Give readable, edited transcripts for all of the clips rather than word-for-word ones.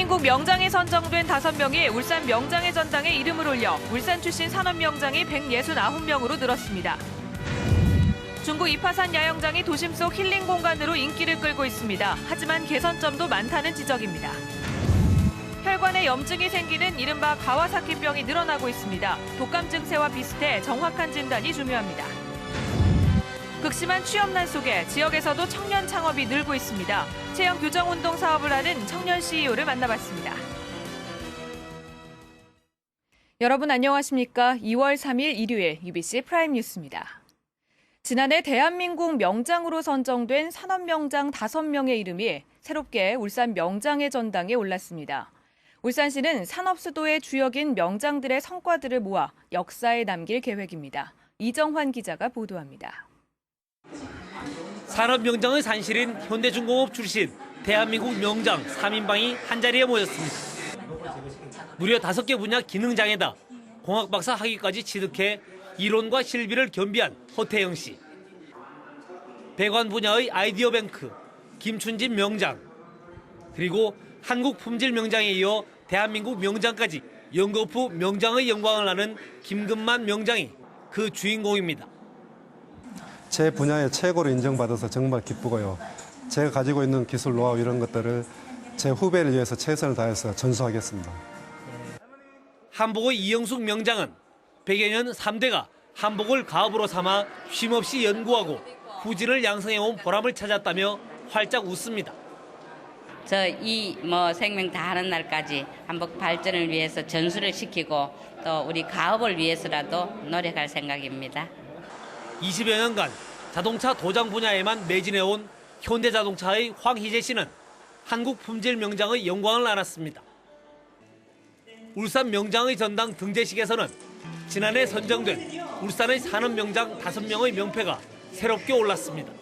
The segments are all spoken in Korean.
대한민국 명장에 선정된 5명이 울산 명장의 전당에 이름을 올려 울산 출신 산업명장이 169명으로 늘었습니다. 중구 이파산 야영장이 도심 속 힐링 공간으로 인기를 끌고 있습니다. 하지만 개선점도 많다는 지적입니다. 혈관에 염증이 생기는 이른바 가와사키병이 늘어나고 있습니다. 독감 증세와 비슷해 정확한 진단이 중요합니다. 극심한 취업난 속에 지역에서도 청년 창업이 늘고 있습니다. 채용 규정 운동 사업을 하는 청년 CEO를 만나봤습니다. 여러분 안녕하십니까? 2월 3일 일요일 UBC 프라임 뉴스입니다. 지난해 대한민국 명장으로 선정된 산업명장 5명의 이름이 새롭게 울산 명장의 전당에 올랐습니다. 울산시는 산업수도의 주역인 명장들의 성과들을 모아 역사에 남길 계획입니다. 이정환 기자가 보도합니다. 산업명장의 산실인 현대중공업 출신 대한민국 명장 3인방이 한자리에 모였습니다. 무려 5개 분야 기능장에다 공학박사 학위까지 취득해 이론과 실비를 겸비한 허태영 씨. 배관 분야의 아이디어 뱅크 김춘진 명장. 그리고 한국 품질 명장에 이어 대한민국 명장까지 연거푸 명장의 영광을 아는 김금만 명장이 그 주인공입니다. 제 분야의 최고로 인정받아서 정말 기쁘고요. 제가 가지고 있는 기술 노하우 이런 것들을 제 후배를 위해서 최선을 다해서 전수하겠습니다. 한복의 이영숙 명장은 100여 년 3대가 한복을 가업으로 삼아 쉼없이 연구하고 후진을 양성해온 보람을 찾았다며 활짝 웃습니다. 이 생명 다하는 날까지 한복 발전을 위해서 전수를 시키고 또 우리 가업을 위해서라도 노력할 생각입니다. 20여 년간 자동차 도장 분야에만 매진해온 현대자동차의 황희재 씨는 한국 품질 명장의 영광을 안았습니다. 울산 명장의 전당 등재식에서는 지난해 선정된 울산의 산업명장 5명의 명패가 새롭게 올랐습니다.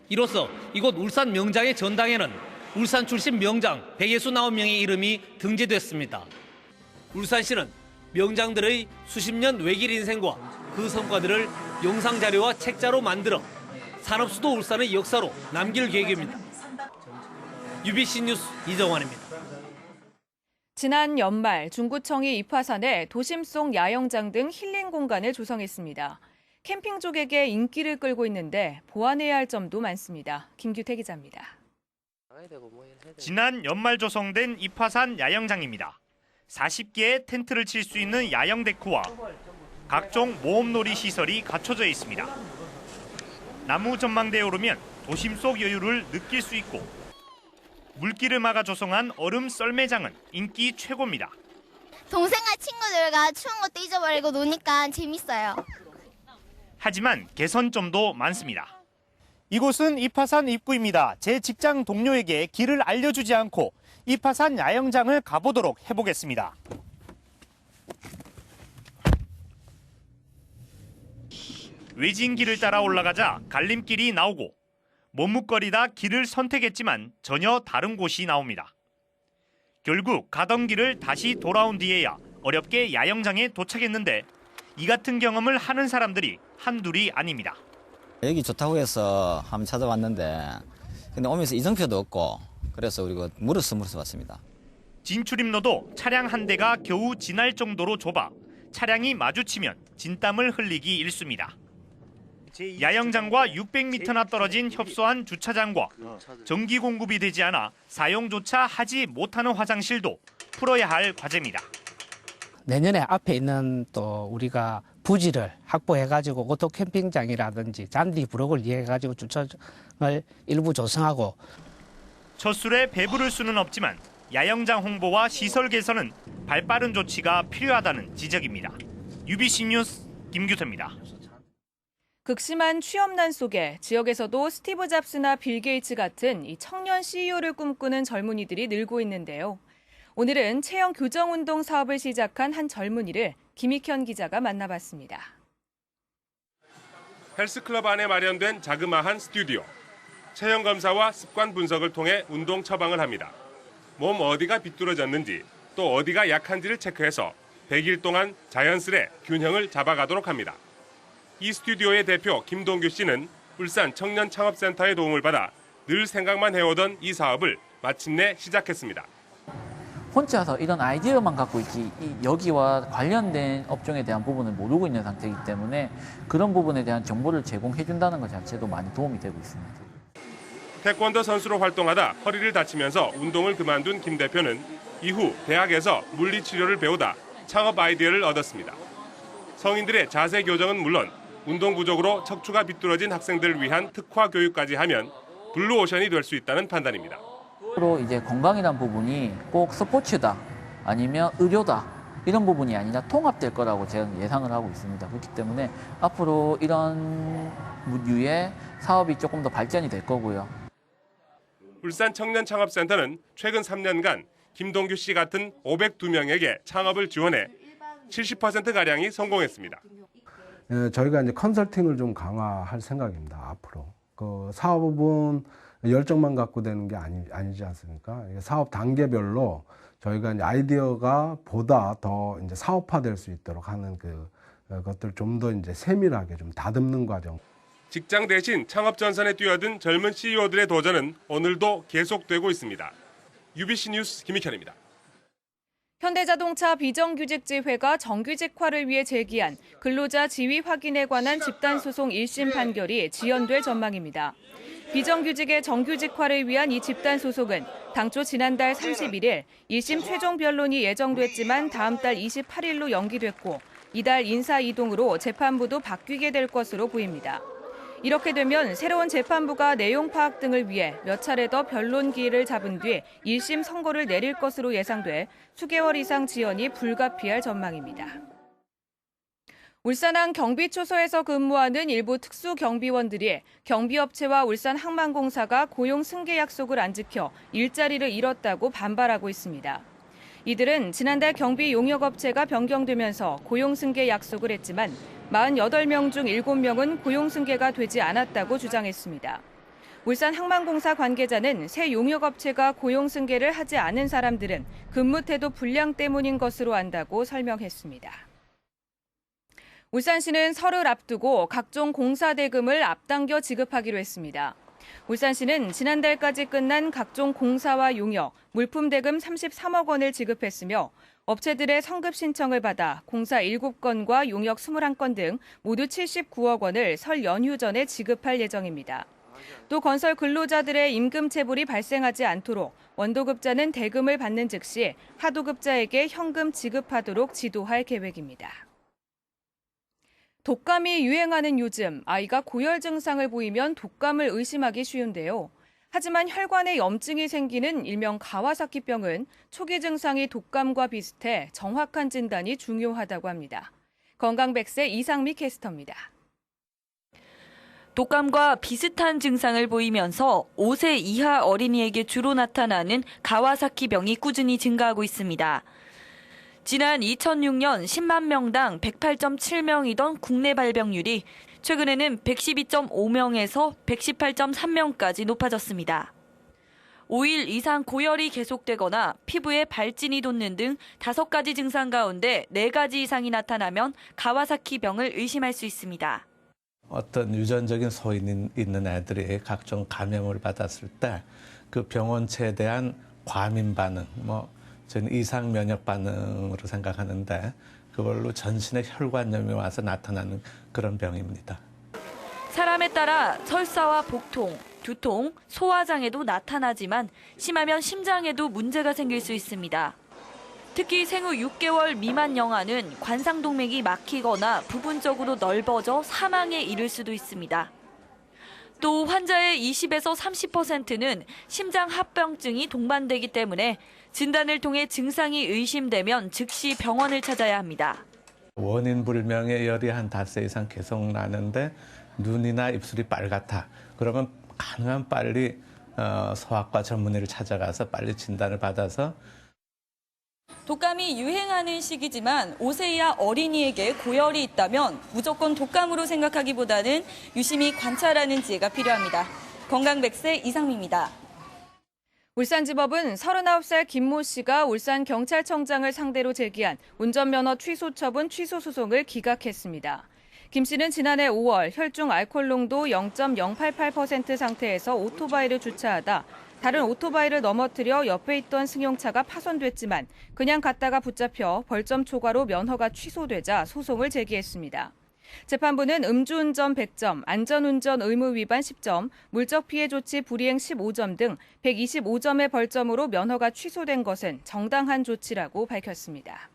이로써 이곳 울산 명장의 전당에는 울산 출신 명장 169명의 이름이 등재됐습니다. 울산시는 명장들의 수십 년 외길 인생과 그 성과들을 영상자료와 책자로 만들어 산업수도 울산의 역사로 남길 계획입니다. UBC 뉴스 이정환입니다. 지난 연말 중구청이 이파산에 도심 속 야영장 등 힐링 공간을 조성했습니다. 캠핑족에게 인기를 끌고 있는데 보완해야 할 점도 많습니다. 김규태 기자입니다. 지난 연말 조성된 이파산 야영장입니다. 40개의 텐트를 칠 수 있는 야영 데크와 각종 모험놀이 시설이 갖춰져 있습니다. 나무 전망대에 오르면 도심 속 여유를 느낄 수 있고 물길을 막아 조성한 얼음 썰매장은 인기 최고입니다. 동생과 친구들과 추운 것도 잊어버리고 노니까 재밌어요. 하지만 개선점도 많습니다. 이곳은 이파산 입구입니다. 제 직장 동료에게 길을 알려주지 않고 이파산 야영장을 가보도록 해보겠습니다. 외진 길을 따라 올라가자 갈림길이 나오고 머뭇거리다 길을 선택했지만 전혀 다른 곳이 나옵니다. 결국 가던 길을 다시 돌아온 뒤에야 어렵게 야영장에 도착했는데 이 같은 경험을 하는 사람들이 한둘이 아닙니다. 여기 좋다고 해서 한번 찾아왔는데 근데 오면서 이정표도 없고 그래서 우리가 물어서 왔습니다. 진출입로도 차량 한 대가 겨우 지날 정도로 좁아 차량이 마주치면 진땀을 흘리기 일쑤입니다. 야영장과 600m나 떨어진 협소한 주차장과 전기 공급이 되지 않아 사용조차 하지 못하는 화장실도 풀어야 할 과제입니다. 내년에 앞에 있는 또 우리가 부지를 확보해가지고 오토 캠핑장이라든지 잔디 부록을 이용해가지고 주차장을 일부 조성하고 첫 술에 배부를 수는 없지만 야영장 홍보와 시설 개선은 발빠른 조치가 필요하다는 지적입니다. UBC 뉴스 김규태입니다. 극심한 취업난 속에 지역에서도 스티브 잡스나 빌 게이츠 같은 이 청년 CEO를 꿈꾸는 젊은이들이 늘고 있는데요. 오늘은 채용 교정 운동 사업을 시작한 한 젊은이를 김익현 기자가 만나봤습니다. 헬스클럽 안에 마련된 자그마한 스튜디오. 체형 검사와 습관 분석을 통해 운동 처방을 합니다. 몸 어디가 비뚤어졌는지 또 어디가 약한지를 체크해서 100일 동안 자연스레 균형을 잡아가도록 합니다. 이 스튜디오의 대표 김동규 씨는 울산 청년 창업센터의 도움을 받아 늘 생각만 해오던 이 사업을 마침내 시작했습니다. 혼자서 이런 아이디어만 갖고 있지 여기와 관련된 업종에 대한 부분을 모르고 있는 상태이기 때문에 그런 부분에 대한 정보를 제공해 준다는 것 자체도 많이 도움이 되고 있습니다. 태권도 선수로 활동하다 허리를 다치면서 운동을 그만둔 김 대표는 이후 대학에서 물리치료를 배우다 창업 아이디어를 얻었습니다. 성인들의 자세 교정은 물론 운동 부족으로 척추가 비뚤어진 학생들을 위한 특화 교육까지 하면 블루오션이 될 수 있다는 판단입니다. 앞으로 이제 건강이란 부분이 꼭 스포츠다 아니면 의료다 이런 부분이 아니라 통합될 거라고 저는 예상을 하고 있습니다. 그렇기 때문에 앞으로 이런 유의 사업이 조금 더 발전이 될 거고요. 울산 청년창업센터는 최근 3년간 김동규 씨 같은 502명에게 창업을 지원해 70%가량이 성공했습니다. 저희가 이제 컨설팅을 좀 강화할 생각입니다. 앞으로 그 사업은 열정만 갖고 되는 게 아니지 않습니까? 사업 단계별로 저희가 이제 아이디어가 보다 더 이제 사업화될 수 있도록 하는 것들 좀 더 이제 세밀하게 좀 다듬는 과정. 직장 대신 창업 전선에 뛰어든 젊은 CEO들의 도전은 오늘도 계속되고 있습니다. UBC 뉴스 김익현입니다. 현대자동차 비정규직지회가 정규직화를 위해 제기한 근로자 지위 확인에 관한 집단소송 1심 판결이 지연될 전망입니다. 비정규직의 정규직화를 위한 이 집단소송은 당초 지난달 31일 1심 최종 변론이 예정됐지만 다음 달 28일로 연기됐고 이달 인사이동으로 재판부도 바뀌게 될 것으로 보입니다. 이렇게 되면 새로운 재판부가 내용 파악 등을 위해 몇 차례 더 변론 기일을 잡은 뒤 1심 선고를 내릴 것으로 예상돼 수개월 이상 지연이 불가피할 전망입니다. 울산항 경비초소에서 근무하는 일부 특수경비원들이 경비업체와 울산항만공사가 고용 승계 약속을 안 지켜 일자리를 잃었다고 반발하고 있습니다. 이들은 지난달 경비 용역업체가 변경되면서 고용 승계 약속을 했지만 48명 중 7명은 고용 승계가 되지 않았다고 주장했습니다. 울산항만공사 관계자는 새 용역업체가 고용 승계를 하지 않은 사람들은 근무 태도 불량 때문인 것으로 안다고 설명했습니다. 울산시는 설을 앞두고 각종 공사 대금을 앞당겨 지급하기로 했습니다. 울산시는 지난달까지 끝난 각종 공사와 용역, 물품 대금 33억 원을 지급했으며 업체들의 성급 신청을 받아 공사 7건과 용역 21건 등 모두 79억 원을 설 연휴 전에 지급할 예정입니다. 또 건설 근로자들의 임금 체불이 발생하지 않도록 원도급자는 대금을 받는 즉시 하도급자에게 현금 지급하도록 지도할 계획입니다. 독감이 유행하는 요즘 아이가 고열 증상을 보이면 독감을 의심하기 쉬운데요. 하지만 혈관에 염증이 생기는 일명 가와사키병은 초기 증상이 독감과 비슷해 정확한 진단이 중요하다고 합니다. 건강백세 이상미 캐스터입니다. 독감과 비슷한 증상을 보이면서 5세 이하 어린이에게 주로 나타나는 가와사키병이 꾸준히 증가하고 있습니다. 지난 2006년 10만 명당 108.7명이던 국내 발병률이 최근에는 112.5명에서 118.3명까지 높아졌습니다. 5일 이상 고열이 계속되거나 피부에 발진이 돋는 등 5가지 증상 가운데 4가지 이상이 나타나면 가와사키병을 의심할 수 있습니다. 어떤 유전적인 소인이 있는 애들이 각종 감염을 받았을 때 그 병원체에 대한 과민 반응, 저는 이상 면역 반응으로 생각하는데 그걸로 전신에 혈관염이 와서 나타나는 그런 병입니다. 사람에 따라 설사와 복통, 두통, 소화장애도 나타나지만 심하면 심장에도 문제가 생길 수 있습니다. 특히 생후 6개월 미만 영아는 관상동맥이 막히거나 부분적으로 넓어져 사망에 이를 수도 있습니다. 또 환자의 20에서 30%는 심장 합병증이 동반되기 때문에 진단을 통해 증상이 의심되면 즉시 병원을 찾아야 합니다. 원인 불명의 열이 한 5세 이상 계속 나는데 눈이나 입술이 빨갛다. 그러면 가능한 빨리 소아과 전문의를 찾아가서 빨리 진단을 받아서 독감이 유행하는 시기지만 5세 이하 어린이에게 고열이 있다면 무조건 독감으로 생각하기보다는 유심히 관찰하는 지혜가 필요합니다. 건강백세 이상미입니다. 울산지법은 39살 김모 씨가 울산경찰청장을 상대로 제기한 운전면허 취소 처분 취소 소송을 기각했습니다. 김 씨는 지난해 5월 혈중 알코올 농도 0.088% 상태에서 오토바이를 주차하다 다른 오토바이를 넘어뜨려 옆에 있던 승용차가 파손됐지만 그냥 갔다가 붙잡혀 벌점 초과로 면허가 취소되자 소송을 제기했습니다. 재판부는 음주운전 100점, 안전운전 의무 위반 10점, 물적 피해 조치 불이행 15점 등 125점의 벌점으로 면허가 취소된 것은 정당한 조치라고 밝혔습니다.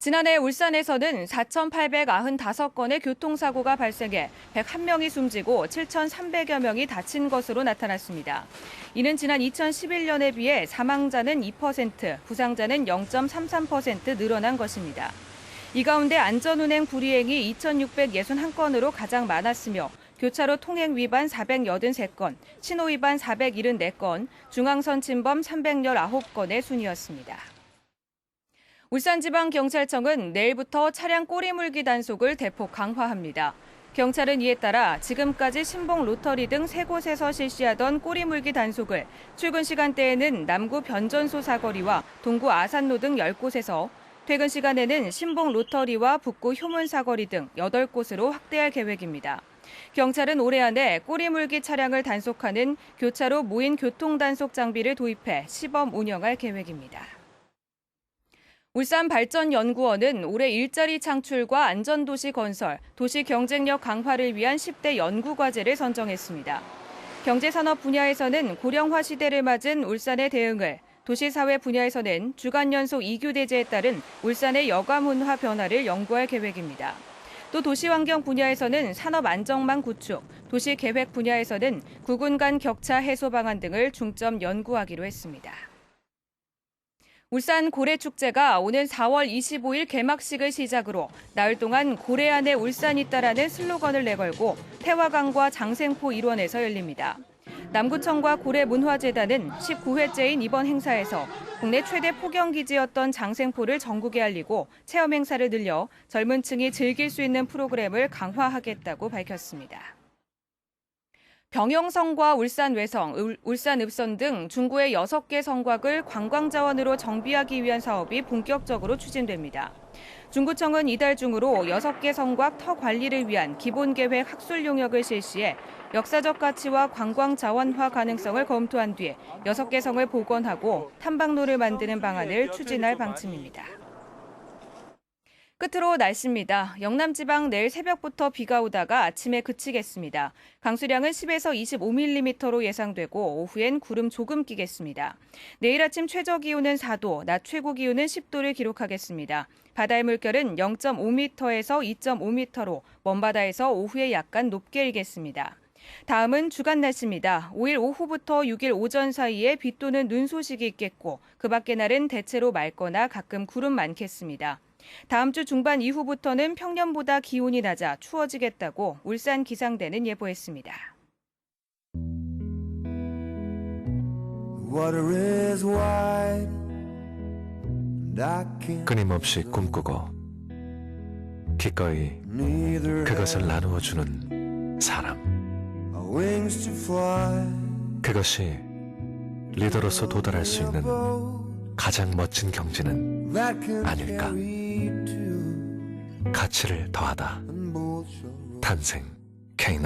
지난해 울산에서는 4,895건의 교통사고가 발생해 101명이 숨지고 7,300여 명이 다친 것으로 나타났습니다. 이는 지난 2011년에 비해 사망자는 2%, 부상자는 0.33% 늘어난 것입니다. 이 가운데 안전운행 불이행이 2,661건으로 가장 많았으며 교차로 통행 위반 483건, 신호 위반 474건, 중앙선 침범 319건의 순이었습니다. 울산지방경찰청은 내일부터 차량 꼬리물기 단속을 대폭 강화합니다. 경찰은 이에 따라 지금까지 신봉 로터리 등 3곳에서 실시하던 꼬리물기 단속을 출근 시간대에는 남구 변전소 사거리와 동구 아산로 등 10곳에서 퇴근 시간에는 신봉 로터리와 북구 효문 사거리 등 8곳으로 확대할 계획입니다. 경찰은 올해 안에 꼬리물기 차량을 단속하는 교차로 무인 교통단속 장비를 도입해 시범 운영할 계획입니다. 울산발전연구원은 올해 일자리 창출과 안전도시 건설, 도시 경쟁력 강화를 위한 10대 연구과제를 선정했습니다. 경제산업 분야에서는 고령화 시대를 맞은 울산의 대응을, 도시사회 분야에서는 주간연소 2교 대제에 따른 울산의 여가문화 변화를 연구할 계획입니다. 또 도시환경 분야에서는 산업 안정망 구축, 도시계획 분야에서는 구군 간 격차 해소 방안 등을 중점 연구하기로 했습니다. 울산 고래축제가 오는 4월 25일 개막식을 시작으로 나흘 동안 고래 안에 울산이 있다라는 슬로건을 내걸고 태화강과 장생포 일원에서 열립니다. 남구청과 고래문화재단은 19회째인 이번 행사에서 국내 최대 포경기지였던 장생포를 전국에 알리고 체험 행사를 늘려 젊은 층이 즐길 수 있는 프로그램을 강화하겠다고 밝혔습니다. 병영성과 울산외성, 울산읍선 등 중구의 6개 성곽을 관광자원으로 정비하기 위한 사업이 본격적으로 추진됩니다. 중구청은 이달 중으로 6개 성곽 터 관리를 위한 기본계획 학술 용역을 실시해 역사적 가치와 관광 자원화 가능성을 검토한 뒤에 6개 성을 복원하고 탐방로를 만드는 방안을 추진할 방침입니다. 끝으로 날씨입니다. 영남지방 내일 새벽부터 비가 오다가 아침에 그치겠습니다. 강수량은 10에서 25mm로 예상되고 오후엔 구름 조금 끼겠습니다. 내일 아침 최저기온은 4도, 낮 최고기온은 10도를 기록하겠습니다. 바다의 물결은 0.5m에서 2.5m로 먼바다에서 오후에 약간 높게 일겠습니다. 다음은 주간 날씨입니다. 5일 오후부터 6일 오전 사이에 비 또는 눈 소식이 있겠고 그 밖의 날은 대체로 맑거나 가끔 구름 많겠습니다. 다음 주 중반 이후부터는 평년보다 기온이 낮아 추워지겠다고 울산 기상대는 예보했습니다. 끊임없이 꿈꾸고 기꺼이 그것을 나누어주는 사람. 그것이 리더로서 도달할 수 있는 가장 멋진 경지는 아닐까. 가치를 더하다. 탄생 K9